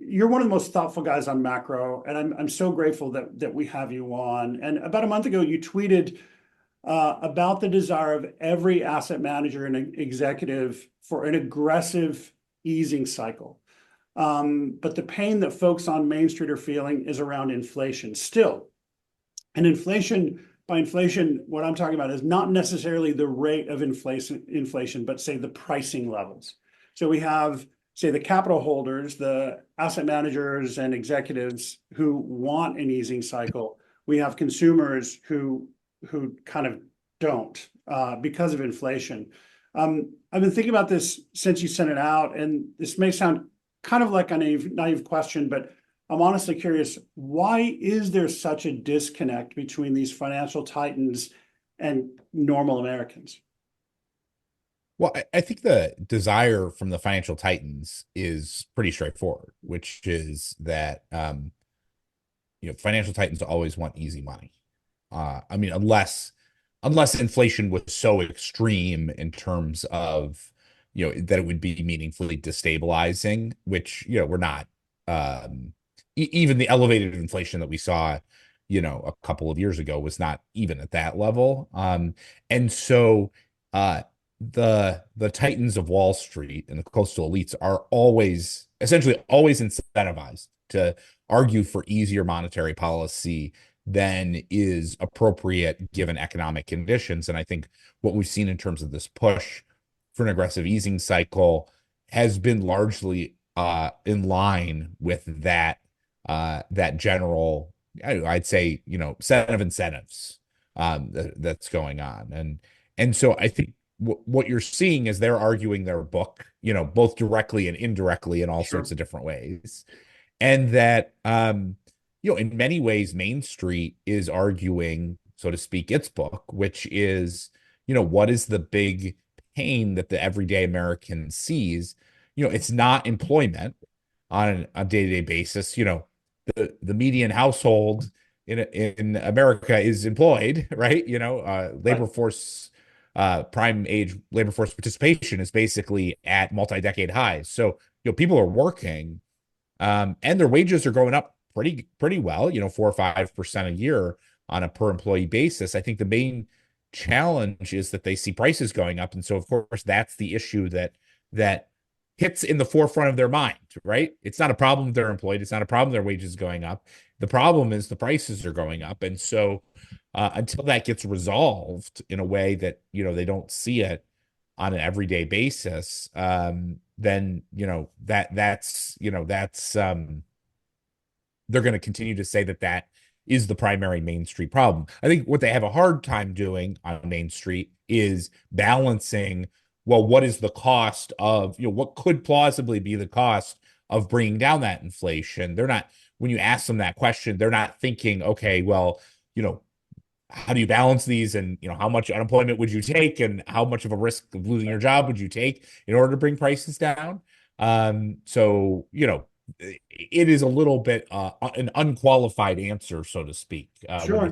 you're one of the most thoughtful guys on macro, and I'm so grateful that we have you on. And about a month ago, you tweeted about the desire of every asset manager and executive for an aggressive easing cycle. But the pain that folks on Main Street are feeling is around inflation still. And by inflation, what I'm talking about is not necessarily the rate of inflation, but say the pricing levels. So we have, say, the capital holders, the asset managers and executives who want an easing cycle. We have consumers who kind of don't because of inflation. I've been thinking about this since you sent it out, and this may sound kind of like a naive question, but I'm honestly curious, why is there such a disconnect between these financial titans and normal Americans? Well, I think the desire from the financial titans is pretty straightforward, which is that financial titans always want easy money. I mean, unless inflation was so extreme in terms of that it would be meaningfully destabilizing, which we're not. Even the elevated inflation that we saw a couple of years ago was not even at that level. And so the titans of Wall Street and the coastal elites are essentially always incentivized to argue for easier monetary policy than is appropriate given economic conditions. And I think what we've seen in terms of this push for an aggressive easing cycle has been largely in line with that general, I'd say, set of incentives that's going on. And so I think what you're seeing is they're arguing their book, both directly and indirectly in all Sure. sorts of different ways. And that in many ways, Main Street is arguing, so to speak, its book, which is, what is the big pain that the everyday American sees? It's not employment on a day-to-day basis. The median household in America is employed, right? Right. Labor force, prime age labor force participation is basically at multi-decade highs. So, people are working, and their wages are going up pretty well, 4 or 5% a year on a per employee basis. I think the main challenge is that they see prices going up, and so of course that's the issue that hits in the forefront of their mind, right? It's not a problem they're employed. It's not a problem their wages going up. The problem is the prices are going up, and so until that gets resolved in a way that they don't see it on an everyday basis, then that's they're going to continue to say that is the primary Main Street problem. I think what they have a hard time doing on Main Street is balancing, well, what is the cost of, what could plausibly be the cost of bringing down that inflation? They're not, when you ask them that question, they're not thinking, okay, well, how do you balance these, and how much unemployment would you take, and how much of a risk of losing your job would you take in order to bring prices down? So it is a little bit an unqualified answer, so to speak, when you Sure.